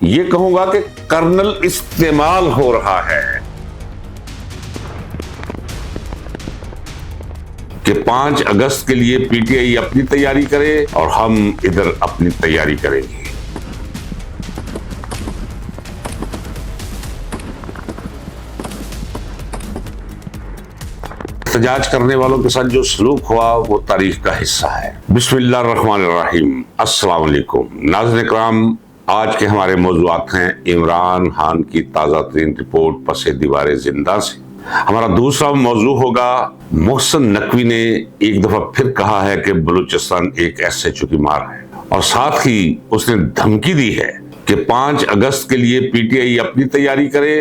یہ کہوں گا کہ کرنل استعمال ہو رہا ہے کہ 5 اگست کے لیے پی ٹی آئی اپنی تیاری کرے اور ہم ادھر اپنی تیاری کریں گے۔ احتجاج کرنے والوں کے ساتھ جو سلوک ہوا وہ تاریخ کا حصہ ہے۔ بسم اللہ الرحمن الرحیم۔ السلام علیکم ناظرین کرام، آج کے ہمارے موضوعات ہیں عمران خان کی تازہ ترین رپورٹ پس دیوار زندہ سے۔ ہمارا دوسرا موضوع ہوگا محسن نقوی نے ایک دفعہ پھر کہا ہے کہ بلوچستان ایک ایس ایچ او کی مار ہے، اور ساتھ ہی اس نے دھمکی دی ہے کہ 5 اگست کے لیے پی ٹی آئی اپنی تیاری کرے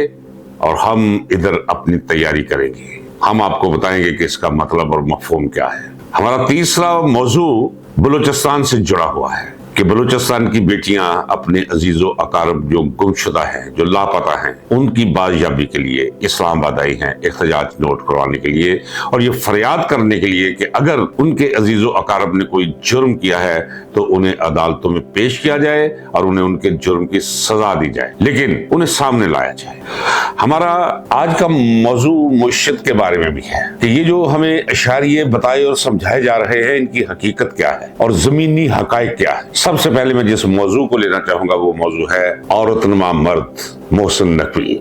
اور ہم ادھر اپنی تیاری کریں گے۔ ہم آپ کو بتائیں گے کہ اس کا مطلب اور مفہوم کیا ہے۔ ہمارا تیسرا موضوع بلوچستان سے جڑا ہوا ہے کہ بلوچستان کی بیٹیاں اپنے عزیز و اقارب جو گمشدہ ہیں، جو لاپتہ ہیں، ان کی بازیابی کے لیے اسلام آباد آئی ہیں احتجاج نوٹ کروانے کے لیے، اور یہ فریاد کرنے کے لیے کہ اگر ان کے عزیز و اقارب نے کوئی جرم کیا ہے تو انہیں عدالتوں میں پیش کیا جائے اور انہیں ان کے جرم کی سزا دی جائے، لیکن انہیں سامنے لایا جائے۔ ہمارا آج کا موضوع معیشت کے بارے میں بھی ہے کہ یہ جو ہمیں اشاریے بتائے اور سمجھائے جا رہے ہیں، ان کی حقیقت کیا ہے اور زمینی حقائق کیا ہے۔ سب سے پہلے میں جس موضوع کو لینا چاہوں گا وہ موضوع ہے عورت نما مرد محسن نقوی۔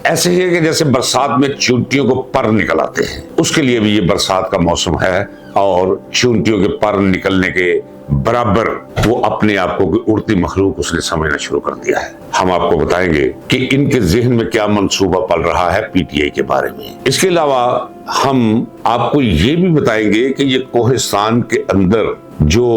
ایسے ہی ہے کہ جیسے برسات میں چونٹیوں کو پر نکل آتے ہیں، اس کے لیے بھی یہ برسات کا موسم ہے، اور چونٹیوں کے پر نکلنے کے برابر وہ اپنے آپ کو کوئی اڑتی مخلوق اس نے سمجھنا شروع کر دیا ہے۔ ہم آپ کو بتائیں گے کہ ان کے ذہن میں کیا منصوبہ پل رہا ہے پی ٹی آئی کے بارے میں۔ اس کے علاوہ ہم آپ کو یہ بھی بتائیں گے کہ یہ کوہستان کے اندر جو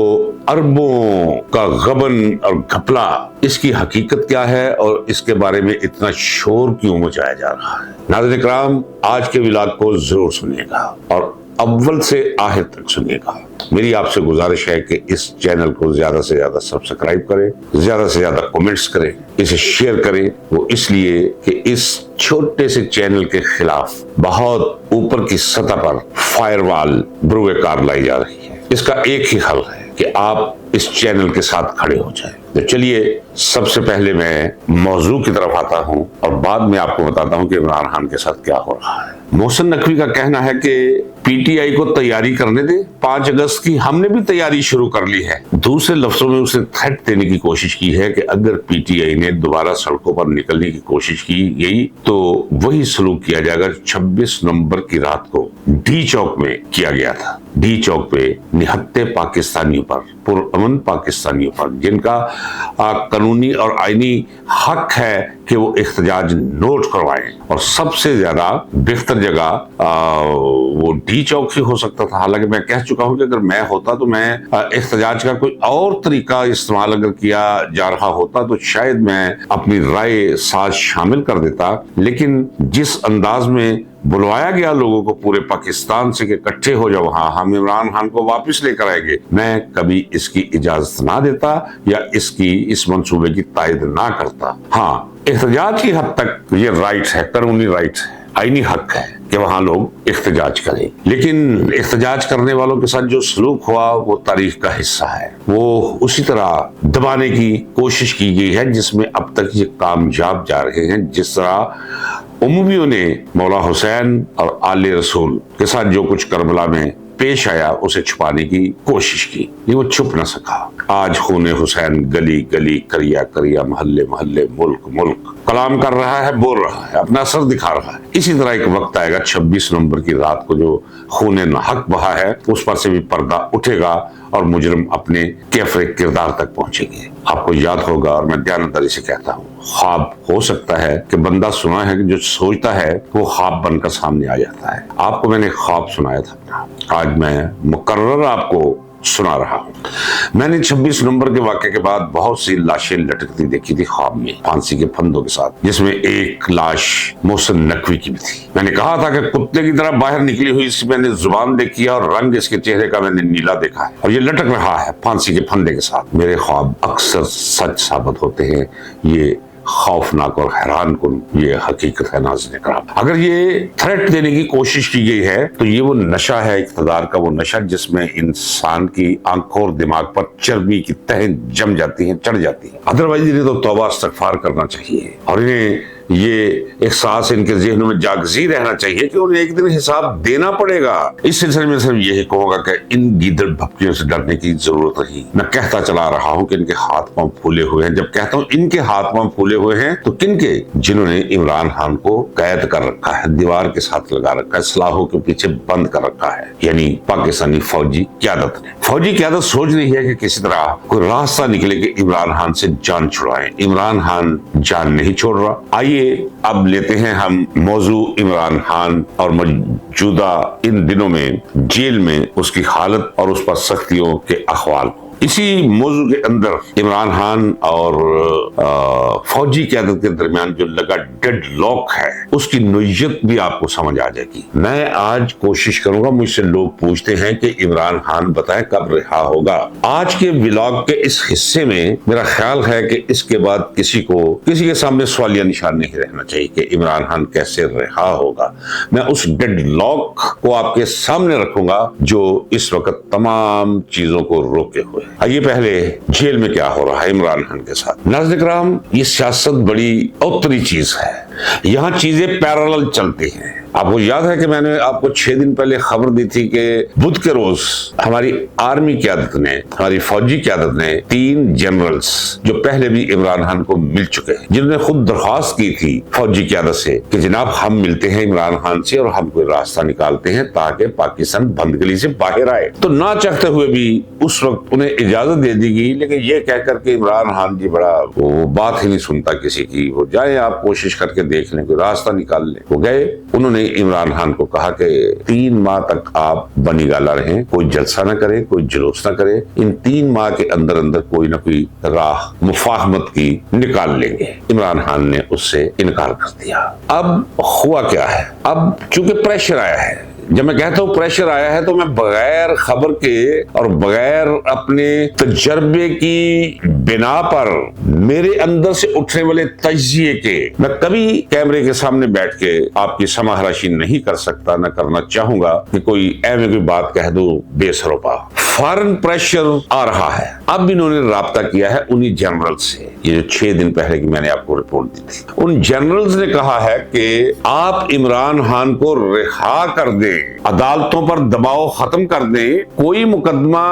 اربوں کا غبن اور گھپلا، اس کی حقیقت کیا ہے اور اس کے بارے میں اتنا شور کیوں مچایا جا رہا ہے۔ ناظرین کرام، آج کے ولاگ کو ضرور سنیے گا اور اول سے آخر تک سنیے گا۔ میری آپ سے گزارش ہے کہ اس چینل کو زیادہ سے زیادہ سبسکرائب کریں، زیادہ سے زیادہ کمنٹس کریں، اسے شیئر کریں، وہ اس لیے کہ اس چھوٹے سے چینل کے خلاف بہت اوپر کی سطح پر فائر وال بروئے کار لائی جا رہی ہے۔ اس کا ایک ہی حل ہے کہ آپ اس چینل کے ساتھ کھڑے ہو جائیں۔ تو چلیے سب سے پہلے میں موضوع کی طرف آتا ہوں اور بعد میں آپ کو بتاتا ہوں کہ عمران خان کے ساتھ کیا ہو رہا ہے۔ محسن نقوی کا کہنا ہے کہ پی ٹی آئی کو تیاری کرنے دیں، 5 اگست کی ہم نے بھی تیاری شروع کر لی ہے۔ دوسرے لفظوں میں اسے تھریٹ دینے کی کوشش کی ہے کہ اگر پی ٹی آئی نے دوبارہ سڑکوں پر نکلنے کی کوشش کی گئی تو وہی سلوک کیا جائے گا 26 نومبر کی رات کو ڈی چوک میں کیا گیا تھا۔ ڈی چوک پہ نہتے پاکستانیوں پر، پرامن پاکستانیوں پر، جن کا قانونی اور آئینی حق ہے کہ وہ احتجاج نوٹ کروائیں، اور سب سے زیادہ بہتر جگہ وہ ڈی چوک ہی ہو سکتا تھا۔ حالانکہ میں کہہ چکا ہوں کہ اگر میں ہوتا تو میں احتجاج کا کوئی اور طریقہ استعمال اگر کیا جا رہا ہوتا تو شاید میں اپنی رائے ساتھ شامل کر دیتا، لیکن جس انداز میں بلوایا گیا لوگوں کو پورے پاکستان سے کہ اکٹھے ہو جاؤ، وہاں ہم عمران خان کو واپس لے کر آئیں گے، میں کبھی اس کی اجازت نہ دیتا یا اس منصوبے کی تائید نہ کرتا۔ ہاں، احتجاج کی حد تک یہ رائٹ ہے، قانونی رائٹ ہے، آئینی حق ہے کہ وہاں لوگ احتجاج کریں، لیکن احتجاج کرنے والوں کے ساتھ جو سلوک ہوا وہ تاریخ کا حصہ ہے۔ وہ اسی طرح دبانے کی کوشش کی گئی ہے جس میں اب تک یہ کامیاب جا رہے ہیں، جس طرح امویوں نے مولا حسین اور آل رسول کے ساتھ جو کچھ کربلا میں پیش آیا اسے چھپانے کی کوشش کی، یہ وہ چھپ نہ سکا۔ آج خون حسین گلی گلی، کریا کریا، محلے محلے، ملک ملک کلام کر رہا ہے، بول رہا ہے، اپنا اثر دکھا رہا ہے۔ اسی طرح ایک وقت آئے گا 26 نومبر کی رات کو جو خون ناحق بہا ہے اس پر سے بھی پردہ اٹھے گا اور مجرم اپنے کیفر کردار تک پہنچیں گے۔ آپ کو یاد ہوگا، اور میں دیانتداری سے کہتا ہوں، خواب ہو سکتا ہے کہ بندہ سنا ہے کہ جو سوچتا ہے وہ خواب بن کر سامنے آ جاتا ہے۔ آپ کو میں نے خواب سنایا تھا اپنا، آج میں مقرر آپ کو سنا رہا ہوں۔ میں نے 26 نومبر کے واقعے کے بعد بہت سی لاشیں لٹکتی دیکھی تھی خواب میں، پھانسی کے پھندوں کے ساتھ، جس میں ایک لاش محسن نقوی کی بھی تھی۔ میں نے کہا تھا کہ کتے کی طرح باہر نکلی ہوئی اس کی میں نے زبان دیکھی اور رنگ اس کے چہرے کا میں نے نیلا دیکھا ہے، اور یہ لٹک رہا ہے پھانسی کے پھندے کے ساتھ۔ میرے خواب اکثر سچ ثابت ہوتے ہیں، یہ खौफनाक और हैरान कुन ये हकीकत है नाज़रीन इकराम। अगर ये थ्रेट देने की कोशिश की गई है तो ये वो नशा है इक़्तिदार का, वो नशा जिसमें इंसान की आंखों और दिमाग पर चर्बी की तह जम जाती है, चढ़ जाती है। अदरवाइज इन्हें तो तौबा इस्तग़फ़ार करना चाहिए और इन्हें ये एहसास इनके ज़हनों में जागज़ी रहना चाहिए कि उन्हें एक दिन हिसाब देना पड़ेगा। इस सिलसिले में सिर्फ यही कहूँगा कि इन गीदड़ भपकियों से डरने की जरूरत नहीं। मैं कहता चला रहा हूँ कि इनके हाथ पांव फूले हुए हैं। जब कहता हूँ इनके हाथ पांव फूले हुए हैं तो किनके? जिन्होंने इमरान खान को कैद कर रखा है, दीवार के साथ लगा रखा है, सलाखों के पीछे बंद कर रखा है, यानी पाकिस्तानी फौजी क़यादत ने। फौजी क़यादत सोच रही है कि किसी तरह कोई रास्ता निकले कि इमरान खान से जान छुड़ाएं। इमरान खान जान नहीं छोड़ रहा। आइए अब लेते हैं हम मौजू इमरान खान और मौजूदा इन दिनों में जेल में उसकी हालत और उस पर सख्तियों के अहवाल को। इसी मौजू के अंदर इमरान खान और फौजी क़यादत के दरमियान जो लगा डेड लॉक है उसकी नोयत भी आपको समझ आ जाएगी। मैं आज कोशिश करूंगा, मुझसे लोग पूछते हैं कि इमरान खान बताएं कब रिहा होगा। आज के व्लॉग के इस हिस्से में मेरा ख्याल है कि इसके बाद किसी के सामने सवालिया निशान नहीं रहना चाहिए कि इमरान खान कैसे रिहा होगा। मैं उस डेड लॉक को आपके सामने रखूंगा जो इस वक्त तमाम चीजों को रोके हुए। आइए पहले जेल में क्या हो रहा है इमरान खान के साथ। नाज़रीन इकराम, ये सियासत बड़ी औतरी चीज है, यहाँ चीजें पैरेलल चलती हैं। आपको याद है कि मैंने आपको 6 दिन पहले खबर दी थी कि बुध के रोज हमारी आर्मी क़यादत ने, हमारी फौजी क़यादत ने 3 जनरल्स जो पहले भी इमरान खान को मिल चुके हैं, जिन्होंने खुद दरख्वास्त की थी फौजी क़यादत से कि जनाब हम मिलते हैं इमरान खान से और हम कोई रास्ता निकालते हैं ताकि पाकिस्तान बंदगली से बाहर आए, तो ना चाहते हुए भी उस वक्त उन्हें इजाजत दे दी गई। लेकिन ये कहकर के इमरान खान जी बड़ा वो बात ही नहीं सुनता किसी की, वो जाए आप कोशिश करके देख लें, कोई रास्ता निकाल लें। वो गए, उन्होंने इमरान खान को कहा कि 3 माह तक आप बनीगाला रहें, कोई जलसा न करे, कोई जुलूस न करे, इन 3 माह के अंदर अंदर कोई ना कोई राह मुफाहमत की निकाल लेंगे। इमरान खान ने उससे इनकार कर दिया। अब हुआ क्या है, अब चूंकि प्रेशर आया है, जब मैं कहता हूँ प्रेशर आया है तो मैं बगैर खबर के और बगैर अपने तजर्बे की बिना पर मेरे अंदर से उठने वाले तजिए के मैं कभी कैमरे के सामने बैठ के आपकी समाहराशी नहीं कर सकता, न करना चाहूंगा कि कोई ऐसे कोई बात कह दो बेसरोपा। फॉरेन प्रेशर आ रहा है। अब इन्होंने राब्ता किया है उन्हीं जनरल से, ये जो 6 दिन पहले की मैंने आपको रिपोर्ट दी थी। उन जनरल्स ने कहा है कि आप इमरान खान को रिहा कर दें, अदालतों पर दबाव खत्म कर दें, कोई मुकदमा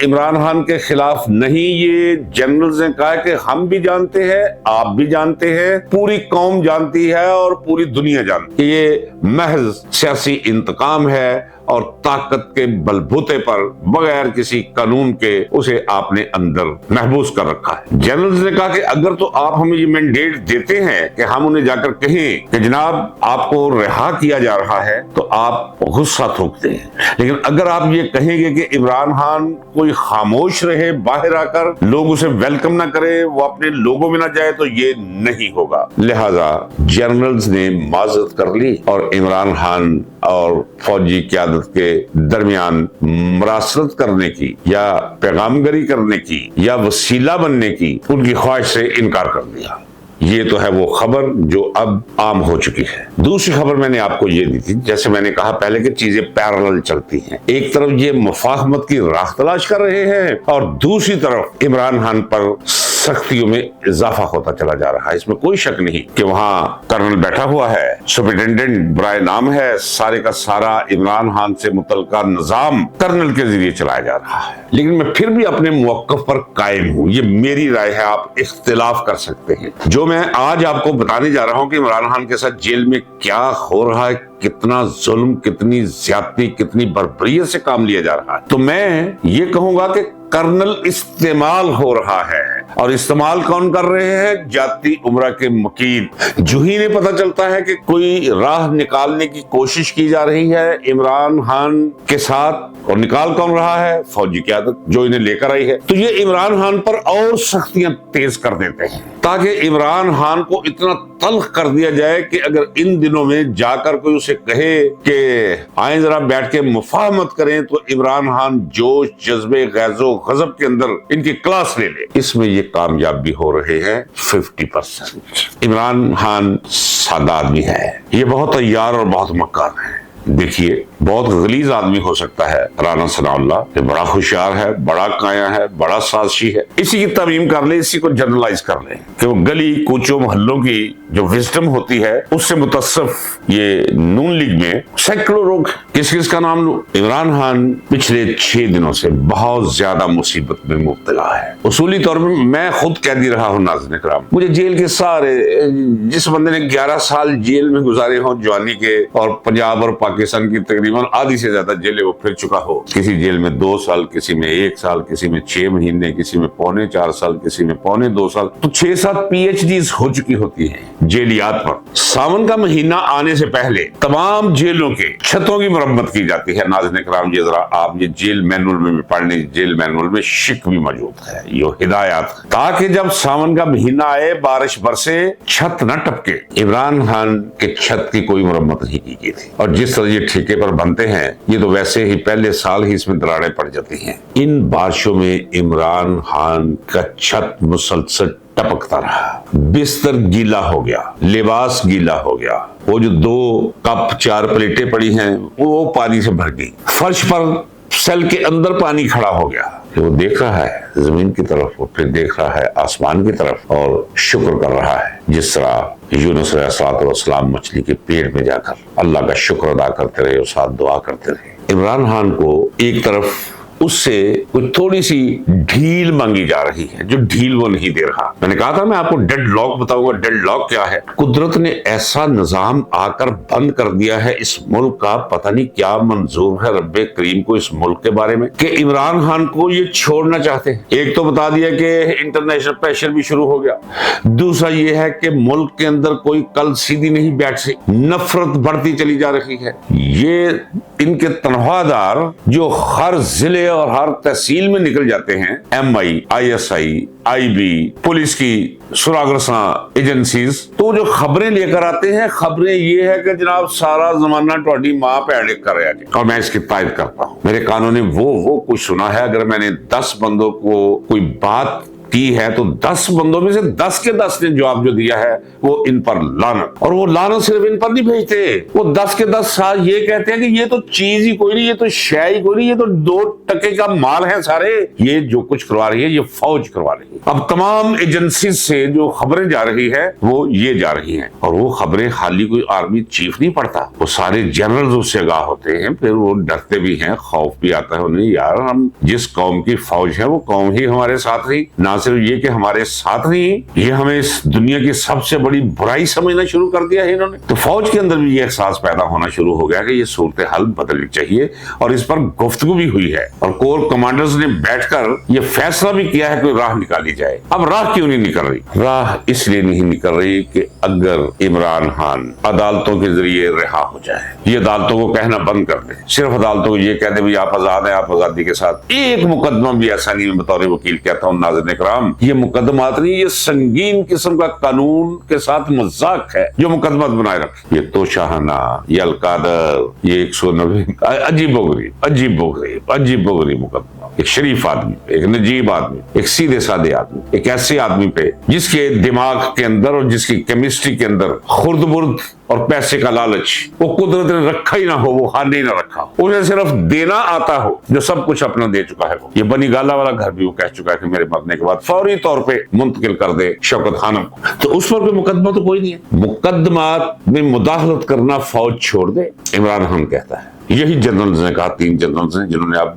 इमरान खान के खिलाफ नहीं। ये जनरल्स ने कहा कि हम भी जानते हैं, आप भी जानते हैं, पूरी कौम जानती है और पूरी दुनिया जानती है, ये महज सियासी इंतकाम है और ताकत के बलबूते पर बगैर किसी कानून के उसे आपने अंदर महबूस कर रखा है। जनरल्स ने कहा कि अगर तो आप हमें ये मैंडेट देते हैं कि हम उन्हें जाकर कहें कि जनाब आपको रिहा किया जा रहा है तो आप गुस्सा थूक दें, लेकिन अगर आप ये कहेंगे कि इमरान खान कोई खामोश रहे, बाहर आकर लोग उसे वेलकम ना करे, वो अपने लोगों में ना जाए, तो ये नहीं होगा। लिहाजा जनरल्स ने माजरत कर ली और इमरान खान और फौजी क़यादत के दरमियान मरासलत करने की या पैगामगरी करने की या वसीला बनने की उनकी ख्वाहिश से इनकार कर दिया। ये तो है वो खबर जो अब आम हो चुकी है। दूसरी खबर मैंने आपको ये दी थी, जैसे मैंने कहा पहले कि चीजें पैरेलल चलती हैं। एक तरफ ये मुफाहमत की राह तलाश कर रहे हैं और दूसरी तरफ इमरान खान पर सख्तियों में इजाफा होता चला जा रहा है। इसमें कोई शक नहीं कि वहां कर्नल बैठा हुआ है, सुपरिटेंडेंट बराए नाम है, सारे का सारा इमरान खान से मुतल्लिका निजाम कर्नल के जरिए चलाया जा रहा है। लेकिन मैं फिर भी अपने मौक़िफ़ पर कायम हूँ, ये मेरी राय है, आप इख्तिलाफ कर सकते हैं। जो मैं आज आपको बताने जा रहा हूँ कि इमरान खान के साथ जेल में क्या हो रहा है, कितना जुल्म, कितनी ज्यादती, कितनी बर्बरियत से काम लिया जा रहा है, तो मैं ये कहूंगा कि कर्नल इस्तेमाल हो रहा है। और इस्तेमाल कौन कर रहे हैं? जाती उम्रा के मकीन। जो ही ने पता चलता है कि कोई राह निकालने की कोशिश की जा रही है इमरान खान के साथ, और निकाल कौन रहा है? फौजी क़यादत जो इन्हें लेकर आई है, तो ये इमरान खान पर और सख्तियां तेज कर देते हैं ताकि इमरान खान को इतना तल्ख कर दिया जाए कि अगर इन दिनों में जाकर कोई उसे कहे कि आए जरा बैठ के मुफाहमत करें, तो इमरान खान जोश, जज्बे, गैज़ो गज़ब के अंदर इनकी क्लास ले ले। इसमें یہ کامیاب بھی ہو رہے ہیں 50%۔ عمران خان سادہ آدمی ہے، یہ بہت عیار اور بہت مکار ہے۔ دیکھیے بہت غلیظ آدمی ہو سکتا ہے رانا ثناء اللہ، کہ بڑا ہوشیار ہے، بڑا کایا ہے، بڑا سازشی ہے، اسی کی ترمیم کر لیں، اسی کو جنرلائز کر لیں کہ وہ گلی کوچوں محلوں کی جو وزڈم ہوتی ہے اس سے متصف یہ نون لیگ میں سینکڑوں لوگ۔ کس کس کا نام لوں؟ عمران خان پچھلے 6 دنوں سے بہت زیادہ مصیبت میں مبتلا ہے۔ اصولی طور پر میں خود قیدی رہا ہوں ناظرین اکرام، مجھے جیل کے سارے، جس بندے نے 11 سال جیل میں گزارے ہوں جوانی کے، اور پنجاب اور پاکستان کی تقریباً آدھی سے زیادہ جیلیں وہ پھر چکا ہو، کسی جیل میں 2 سال، کسی میں 1 سال، کسی میں 6 مہینے، کسی میں 3.25 سال، کسی میں 2.25 سال، تو 6-7 PhDs ہو چکی ہوتی ہیں جیلیات پر۔ ساون کا مہینہ آنے سے پہلے تمام جیلوں کے چھتوں کی مرمت کی جاتی ہے۔ ناظرین اکرام یہ ذرا آپ یہ جیل مینول میں پڑھنے، جیل مینول میں شک بھی موجود ہے، یہ ہدایات، تاکہ جب ساون کا مہینہ آئے بارش برسے چھت نہ ٹپکے۔ عمران خان کے چھت کی کوئی مرمت نہیں کی گئی تھی، اور جس طرح یہ ٹھیکے پر بنتے ہیں یہ تو ویسے ہی پہلے سال ہی اس میں دراڑیں پڑ جاتی ہیں۔ ان بارشوں میں عمران خان کا چھت مسلسل ٹپکتا رہا، بستر گیلا ہو گیا، لباس گیلا ہو گیا، وہ جو 2 کپ 4 پلیٹیں پڑی ہیں وہ پانی سے بھر گئی، فرش پر سیل کے اندر پانی کھڑا ہو گیا۔ وہ دیکھ رہا ہے زمین کی طرف، پھر دیکھ رہا ہے آسمان کی طرف، اور شکر کر رہا ہے جس طرح یونس علیہ السلام مچھلی کے پیٹ میں جا کر اللہ کا شکر ادا کرتے رہے اور ساتھ دعا کرتے رہے۔ عمران خان کو ایک طرف اس سے کوئی تھوڑی سی ڈھیل مانگی جا رہی ہے، جو ڈھیل وہ نہیں دے رہا۔ میں نے کہا تھا میں آپ کو ڈیڈ لاک بتاؤں گا، ڈیڈ لاک کیا ہے؟ قدرت نے ایسا نظام آ کر بند کر دیا ہے اس ملک کا، پتہ نہیں کیا منظور ہے رب کریم کو اس ملک کے بارے میں، کہ عمران خان کو یہ چھوڑنا چاہتے ہیں۔ ایک تو بتا دیا کہ انٹرنیشنل پریشر بھی شروع ہو گیا، دوسرا یہ ہے کہ ملک کے اندر کوئی کل سیدھی نہیں بیٹھ سکتی، نفرت بڑھتی چلی جا رہی ہے۔ یہ ان کے تنخواہ دار جو ہر ضلع اور ہر تحصیل میں نکل جاتے ہیں، MI، ISI، IB، پولیس کی سراغ رساں ایجنسیز، تو جو خبریں لے کر آتے ہیں، خبریں یہ ہے کہ جناب سارا زمانہ ٹوڈی ماں پہ اڑک کر رہا جی، اور میں اس کی تائید کرتا ہوں۔ میرے کانوں نے وہ کچھ سنا ہے، اگر میں نے 10 بندوں کو کوئی بات کی ہے تو 10 بندوں میں سے 10 کے 10 نے جواب جو دیا ہے وہ ان پر لعنت، اور وہ لعنت صرف ان پر نہیں بھیجتے، وہ 10 کے 10 سال یہ کہتے ہیں کہ یہ تو چیز ہی کوئی نہیں، یہ تو شے ہی کوئی نہیں، یہ تو 2 ٹکے کا مال ہے سارے، یہ جو کچھ کروا رہی ہے یہ فوج کروا رہی ہے۔ اب تمام ایجنسیز سے جو خبریں جا رہی ہے وہ یہ جا رہی ہیں، اور وہ خبریں خالی کوئی آرمی چیف نہیں پڑھتا، وہ سارے جنرلز اس سے آگاہ ہوتے ہیں، پھر وہ ڈرتے بھی ہیں، خوف بھی آتا ہے انہیں، یار ہم جس قوم کی فوج ہے وہ قوم ہی ہمارے ساتھ رہی، نہ صرف یہ کہ ہمارے ساتھ نہیں، یہ ہمیں اس دنیا کی سب سے بڑی برائی سمجھنا شروع کر دیا ہے انہوں نے۔ تو فوج کے اندر بھی یہ احساس پیدا ہونا شروع ہو گیا کہ یہ صورتحال بدلنی چاہیے، اور اس پر گفتگو بھی ہوئی ہے، اور کور کمانڈرز نے بیٹھ کر یہ فیصلہ بھی کیا ہے کہ راہ نکالی جائے۔ اب راہ کیوں نہیں نکل رہی؟ راہ اس لیے نہیں نکل رہی کہ اگر عمران خان عدالتوں کے ذریعے رہا ہو جائے، یہ عدالتوں کو کہنا بند کر دے، صرف عدالتوں کو یہ کہہ دے آپ آزاد ہیں، آپ آزادی کے ساتھ، ایک مقدمہ بھی ایسا نہیں، میں بطور وکیل کہتا ہوں ناظرین اکرام، یہ مقدمات نہیں، یہ سنگین قسم کا قانون کے ساتھ مذاق ہے جو مقدمات بنائے رکھے، یہ توشاہانہ، یہ القادر، یہ 190، عجیب و غریب مقدمہ، ایک شریف آدمی، ایک نجیب آدمی، ایک سیدھے سادے آدمی، ایک ایسے آدمی پہ جس کے دماغ کے اندر اور جس کی کیمسٹری کے اندر خرد برد اور پیسے کا لالچ وہ قدرت نے رکھا ہی نہ ہو، وہ خان ہی نہ رکھا ہو، انہیں صرف دینا آتا ہو، جو سب کچھ اپنا دے چکا ہے۔ وہ یہ بنی گالا والا گھر بھی وہ کہہ چکا ہے کہ میرے مرنے کے بعد فوری طور پہ منتقل کر دے شوکت خانم کو، تو اس پر کوئی مقدمہ تو کوئی نہیں ہے۔ مقدمات میں مداخلت کرنا فوج چھوڑ دے، عمران خان کہتا ہے۔ یہی جنرلز نے کہا، 3 جنرلز نے جنہوں نے اب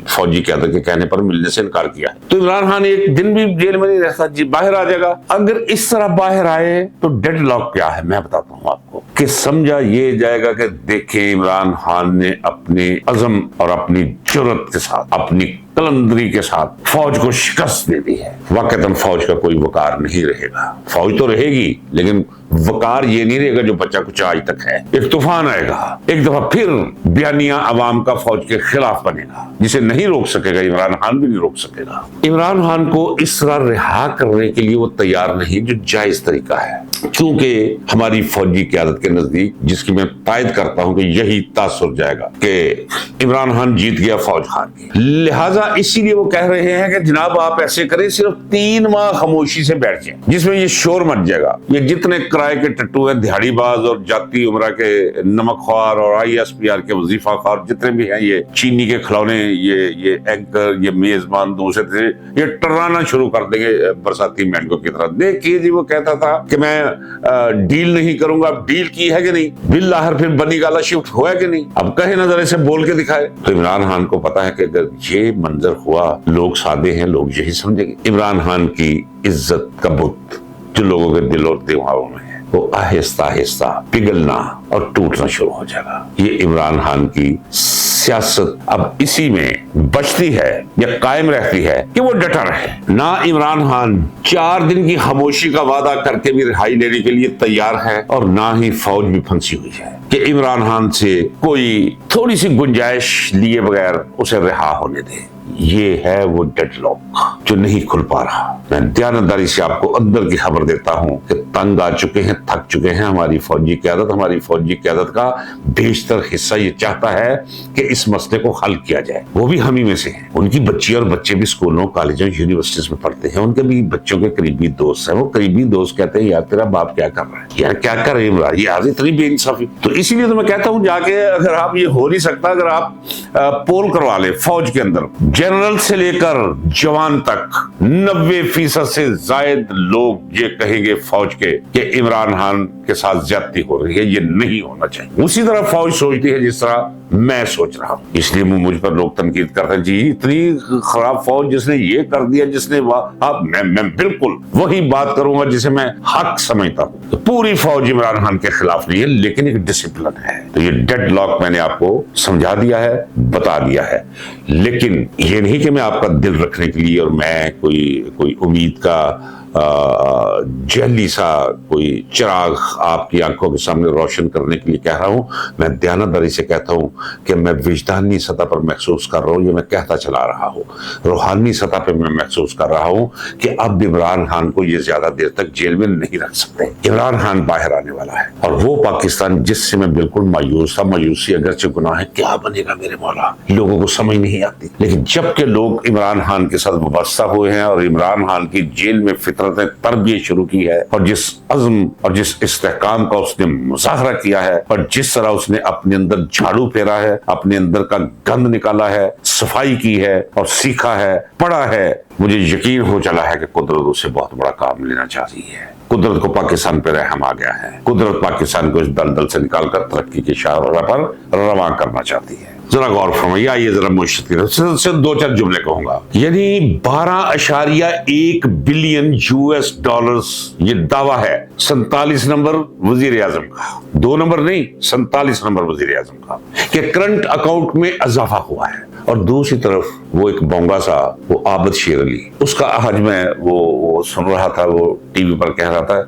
فوجی قیادت کے کہنے پر ملنے سے انکار کیا ہے۔ تو عمران خان ایک دن بھی جیل میں نہیں رہتا، جی باہر آ جائے گا۔ اگر اس طرح باہر آئے تو ڈیڈ لاک کیا ہے میں بتاتا ہوں آپ کو، کہ سمجھا یہ جائے گا کہ دیکھیں عمران خان نے اپنے عزم اور اپنی جرأت کے ساتھ، اپنی قلندری کے ساتھ فوج کو شکست دے دی ہے۔ واقعتاً فوج کا کوئی وقار نہیں رہے گا، فوج تو رہے گی لیکن वकार ये नहीं रहेगा जो बच्चा कुछ आज तक है। एक तूफान आएगा, एक दफा फिर बयानिया अवाम का फौज के खिलाफ बनेगा, जिसे नहीं रोक सकेगा, इमरान खान भी नहीं रोक सकेगा। इमरान खान को इस तरह रिहा करने के लिए वो तैयार नहीं, जो जायज तरीका है, क्योंकि हमारी फौजी क़यादत के नजदीक, जिसकी मैं तायद करता हूं कि यही तासुर जाएगा कि इमरान खान जीत गया फौज खान की, लिहाजा इसीलिए वो कह रहे हैं कि जनाब आप ऐसे करें, सिर्फ 3 माह खामोशी से बैठ जाए, जिसमें ये शोर मच जाएगा। ये जितने किराए के टट्टू हैं, दिहाड़ीबाज और जाती उम्र के नमकख्वार और ISPR के वजीफा ख्वार जितने भी हैं, ये चीनी के खिलौने, ये एंकर, ये मेजबान दूसरे, ये टर्राना शुरू कर देंगे बरसाती मेंढकों की तरह। देखिए जी, वो कहता था कि मैं डील नहीं करूंगा, अब डील की है कि नहीं, बिल आखिर फिर बनी गाला शिफ्ट हुआ कि नहीं, अब कहे नजर से बोल के दिखाए। तो इमरान खान को पता है कि अगर ये मंजर हुआ, लोग सादे हैं, लोग यही समझेंगे। इमरान खान की इज्जत का बुत जो लोगों के दिल और दिमागों में है, वो आहिस्ता आहिस्ता पिघलना और टूटना शुरू हो जाएगा। ये इमरान खान की सियासत अब इसी में बचती है या कायम रहती है कि वो डटा रहे। ना इमरान खान 4 दिन की खामोशी का वादा करके भी रिहाई लेने के लिए तैयार है, और ना ही फौज भी फंसी हुई है कि इमरान खान से कोई थोड़ी सी गुंजाइश लिए बगैर उसे रिहा होने दे। ये है वो डेडलॉक जो नहीं खुल पा रहा। मैं दयानतदारी से आपको अंदर की खबर देता हूं कि तंग आ चुके हैं, थक चुके हैं हमारी फौजी क़यादत। हमारी फौजी क़यादत का बेशतर हिस्सा ये चाहता है कि इस मसले को हल किया जाए। वो भी हम ही में से हैं। उनकी बच्ची और बच्चे भी स्कूलों, कॉलेजों, यूनिवर्सिटीज में पढ़ते हैं, उनके भी बच्चों के करीबी दोस्त हैं। वो करीबी दोस्त कहते हैं, यार तेरा बाप क्या कर रहा है, यार क्या कर रहे हैं, यार इतनी बेइंसाफी। तो इसीलिए तो मैं कहता हूँ, जाके अगर आप, ये हो नहीं सकता, अगर आप पोल करवा ले फौज के अंदर, जनरल से लेकर जवान तक 90% से जायद लोग ये कहेंगे फौज के कि इमरान खान के साथ ज्यादती हो रही है, ये नहीं होना चाहिए। उसी तरह फौज सोचती है जिस तरह मैं सोच रहा हूँ। इसलिए मुझ पर लोग तनकीद करते हैं, जी इतनी खराब फौज, जिसने ये कर दिया, जिसने मैं बिल्कुल वही बात करूंगा जिसे मैं हक समझता हूँ। तो पूरी फौज इमरान खान के खिलाफ नहीं है, लेकिन एक डिसिप्लिन है। तो ये डेडलॉक मैंने आपको समझा दिया है, बता दिया है, लेकिन ये नहीं कि मैं आपका दिल रखने के लिए और मैं कोई उम्मीद का जैली सा कोई चिराग आपकी आंखों के सामने रोशन करने के लिए कह रहा हूं। मैं दयानतदारी से कहता हूं कि मैं विजदानी सतह पर महसूस कर रहा हूं, ये मैं कहता चला रहा हूं। रूहानी सतह पर मैं महसूस कर रहा हूं कि अब इमरान खान को ये ज्यादा देर तक जेल में नहीं रख सकते। इमरान खान बाहर आने वाला है, और वो पाकिस्तान जिससे मैं बिल्कुल मायूस था, मायूसी अगरचे गुनाह है, क्या बनेगा मेरे मौला, लोगों को समझ नहीं आती। लेकिन जबकि लोग इमरान खान के साथ वाबस्ता हुए हैं और इमरान खान की जेल में तरबियत शुरू की है, और जिस अज़्म और जिस इस्तेहकाम का उसने मुज़ाहरा किया है, और जिस तरह उसने अपने अंदर झाड़ू फेरा है, अपने अंदर का गंद निकाला है, सफाई की है और सीखा है, पढ़ा है, मुझे यकीन हो चला है कि कुदरत उससे बहुत बड़ा काम लेना चाह रही है। कुदरत को पाकिस्तान पे रहम आ गया है। कुदरत पाकिस्तान को इस दलदल से निकालकर तरक्की की शाहराह पर रवां करना चाहती है। जरा गौर फरमाइए, आइए जरा मुश्किल से 2-4 जुमले कहूंगा। यानी 12.1 बिलियन US डॉलर्स ये दावा है 47 नंबर वजीर आजम का, 2 नंबर नहीं, 47 नंबर वजीर आजम का, कि करंट अकाउंट में इजाफा हुआ है। और दूसरी तरफ वो एक बोंगा सा, वो आबद शेर अली, उसका आज मैं वो सुन रहा था, वो टीवी पर कह रहा था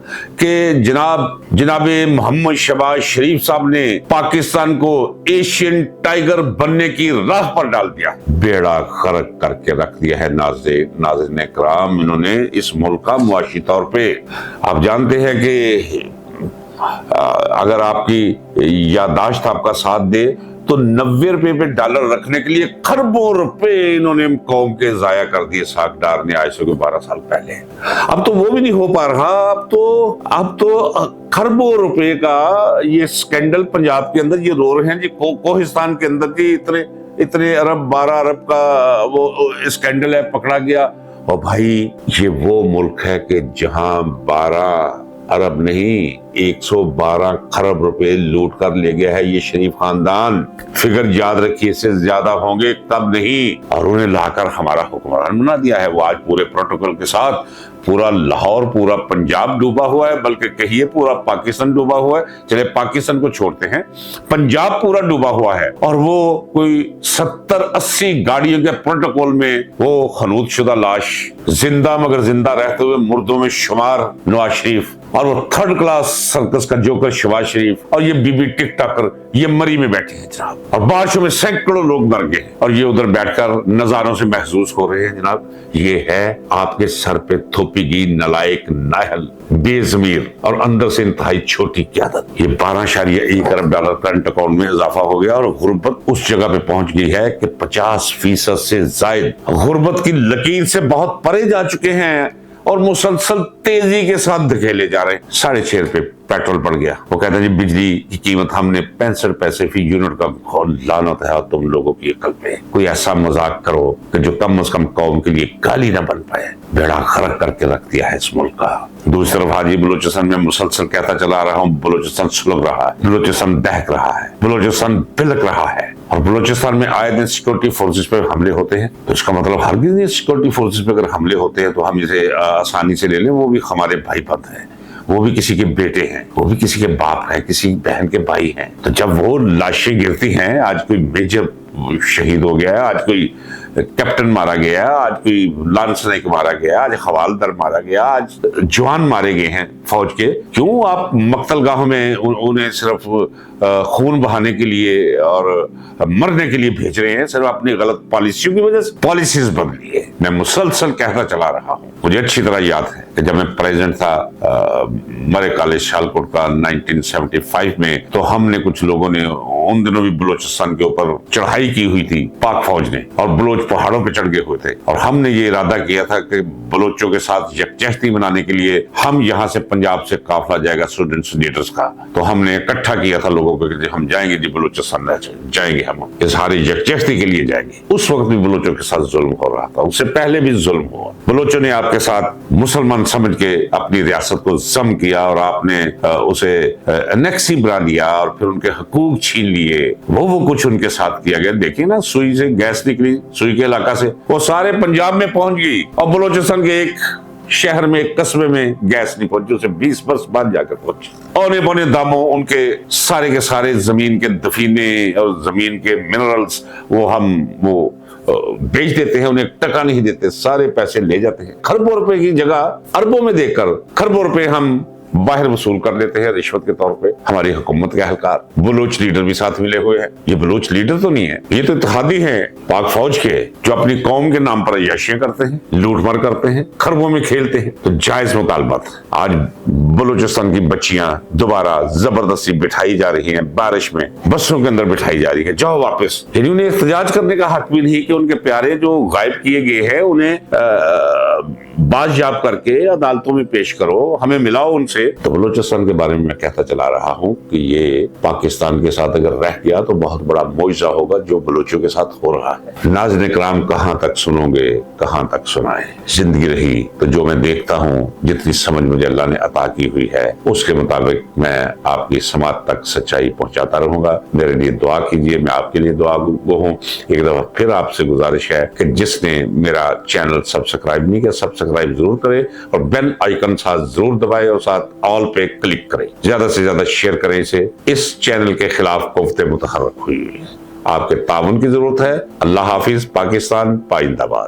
कि जनाबे मोहम्मद शहबाज शरीफ साहब ने पाकिस्तान को एशियन टाइगर बनने की राह पर डाल दिया, बेड़ा गर्क करके रख दिया है। नाज़रीन इकराम, इन्होंने इस मुल्क का मुआशी तौर पे, आप जानते हैं कि अगर आपकी याददाश्त आपका साथ दे तो 90 रुपए पे डॉलर रखने के लिए खरबों रुपए इन्होंने कौम के जाया कर दिए साकडार ने आज से 12 साल पहले। अब तो वो भी नहीं हो पा रहा। अब तो खरबों रुपए का ये स्कैंडल पंजाब के अंदर ये रो रहे हैं जी, कोहिस्तान के अंदर जी इतने अरब, 12 अरब का वो स्कैंडल है, पकड़ा गया। और भाई ये वो मुल्क है कि जहां 12 अरब नहीं 112 खरब रुपए लूट कर ले गया है ये शरीफ खानदान। फिगर याद रखिए, इससे ज्यादा होंगे कब नहीं। और उन्हें लाकर हमारा हुक्मरान बना दिया है। वो आज पूरे प्रोटोकॉल के साथ पूरा लाहौर, पूरा पंजाब डूबा हुआ है, बल्कि कहिए पूरा पाकिस्तान डूबा हुआ है। चले पाकिस्तान को छोड़ते हैं, पंजाब पूरा डूबा हुआ है। और वो कोई 70-80 गाड़ियों के प्रोटोकॉल में वो खनूद शुदा लाश, जिंदा मगर जिंदा रहते हुए मुर्दों में शुमार नवाज शरीफ, और वो 3rd क्लास सर्कस का जोकर शहबाज शरीफ और ये बीबी टिक टाकर ये मरी में बैठे हैं जनाब, और बारिशों में सैकड़ों लोग मर गए और ये उधर बैठकर नजारों से महसूस हो रहे हैं जनाब। ये है आपके सर पे थोपेगी नालायक, नाहल, बेजमीर और अंदर से इंतहाई छोटी क़यादत। ये 12.1 अरब डॉलर करंट अकाउंट में इजाफा हो गया और गुर्बत उस जगह पे पहुंच गई है कि 50% से जायद गुर्बत की लकीर से बहुत परे जा चुके हैं और मुसलसल तेजी के साथ धकेले जा रहे हैं। 6.5 रुपए पेट्रोल पड़ गया। वो कहते हैं जी बिजली की कीमत हमने 65 पैसे फी यूनिट का, लानत है तुम लोगों की अकल पे। कोई ऐसा मजाक करो कि जो कम से कम कौम के लिए गाली ना बन पाए। बेड़ा खरक करके रख दिया है इस मुल्क का। दूसरी तरफ हाजी बलूचिस्तान में मुसलसल कहता चला रहा हूँ, बलूचिस्तान सुलग रहा है, बलूचिस्तान दहक रहा है, बलूचिस्तान बिलक रहा है। और बलूचिस्तान में आए दिन सिक्योरिटी फोर्सेस पे हमले होते हैं, तो इसका मतलब हरगिज़ नहीं सिक्योरिटी फोर्सेस पे अगर हमले होते हैं तो हम इसे आसानी से ले लें। वो भी हमारे भाई बंद हैं, वो भी किसी के बेटे हैं, वो भी किसी के बाप हैं, किसी बहन के भाई हैं। तो जब वो लाशें गिरती हैं, आज कोई मेजर शहीद हो गया है, आज कोई कैप्टन मारा गया, आज कोई लांसनायक मारा गया, आज हवालदार मारा गया, आज जवान मारे गए हैं फौज के, क्यों आप मक्तलगाहों में उन्हें सिर्फ खून बहाने के लिए और मरने के लिए भेज रहे हैं? सिर्फ अपनी गलत पॉलिसियों की वजह से पॉलिसीज बदली है। मैं मुसलसल कहता चला रहा हूँ, मुझे अच्छी तरह याद है कि जब मैं प्रेसिडेंट था मरे कॉलेज शालकोट का 1975 में, तो हमने कुछ लोगों ने उन दिनों भी बलूचिस्तान के ऊपर चढ़ाई की हुई थी पाक फौज ने, और बलोच पहाड़ों पे चढ़ गए हुए थे, और हमने ये इरादा किया था कि बलोचों के साथ यकजहती बनाने के लिए हम यहाँ से पंजाब से काफिला जाएगा स्टूडेंट्स लीडर्स का। तो हमने इकट्ठा किया था लोगों को कि हम जाएंगे जी बलूचिस्तान जाएंगे, हम इजहार यकजहती के लिए जाएंगे। उस वक्त भी बलोचों के साथ जुल्म हो रहा था, उससे पहले भी जुल्म हुआ। बलोचों ने आपके साथ मुसलमान समझ के अपनी रियासत को जम किया और आपने उसे एनेक्सी बना दिया और फिर उनके हकूक छीन लिए। वो कुछ उनके साथ किया गया। देखिए ना, सुई से गैस निकली, सुई के इलाका से वो सारे पंजाब में पहुंच गई, और बलूचिस्तान के एक शहर में, एक कस्बे में गैस नहीं पहुंची, उसे 20 वर्ष बाद जाकर पहुंची। औने पौने दामों उनके सारे के सारे जमीन के दफीने और जमीन के मिनरल्स वो बेच देते हैं, उन्हें टका नहीं देते, सारे पैसे ले जाते हैं। खरबों रुपए की जगह अरबों में देकर खरबों रुपए हम बाहर वसूल कर लेते हैं रिश्वत के तौर पे। हमारी हुकूमत के अहलकार बलूच लीडर भी साथ मिले हुए हैं। ये बलूच लीडर तो नहीं है, ये तो इत्तेहादी हैं पाक फौज के, जो अपनी कौम के नाम पर अय्याशियां करते हैं, लूटमार करते हैं, खरबों में खेलते हैं। तो जायज मुतालबा था। आज बलूचिस्तान की बच्चियां दोबारा जबरदस्ती बिठाई जा रही हैं, बारिश में बसों के अंदर बिठाई जा रही है, जाओ वापस। यानी उन्हें एहतजाज करने का हक भी नहीं कि उनके प्यारे जो गायब किए गए हैं उन्हें बाजियाब करके अदालतों में पेश करो, हमें मिलाओ उनसे। तो बलूचिस्तान के बारे में मैं कहता चला रहा हूँ कि ये पाकिस्तान के साथ अगर रह गया तो बहुत बड़ा मुआवजा होगा जो बलूचियों के साथ हो रहा है। नाज़रीन किराम, कहाँ तक सुनोगे, कहाँ तक सुनाए। जिंदगी रही तो जो मैं देखता हूँ, जितनी समझ मुझे अल्लाह ने अता की हुई है, उसके मुताबिक मैं आपकी समाज तक सच्चाई पहुंचाता रहूंगा। मेरे लिए दुआ कीजिए, मैं आपके लिए दुआ गो हूँ। एक दफा फिर आपसे गुजारिश है कि जिसने मेरा चैनल सब्सक्राइब नहीं किया, सब्सक्राइब जरूर करें और बेल आइकन साथ जरूर दबाएं और साथ ऑल पे क्लिक करें। ज्यादा से ज्यादा शेयर करें इसे। इस चैनल के खिलाफ कुफ्ते मुतहर्रिक हुई है, आपके ताउन की जरूरत है। अल्लाह हाफिज। पाकिस्तान पाइंदाबाद।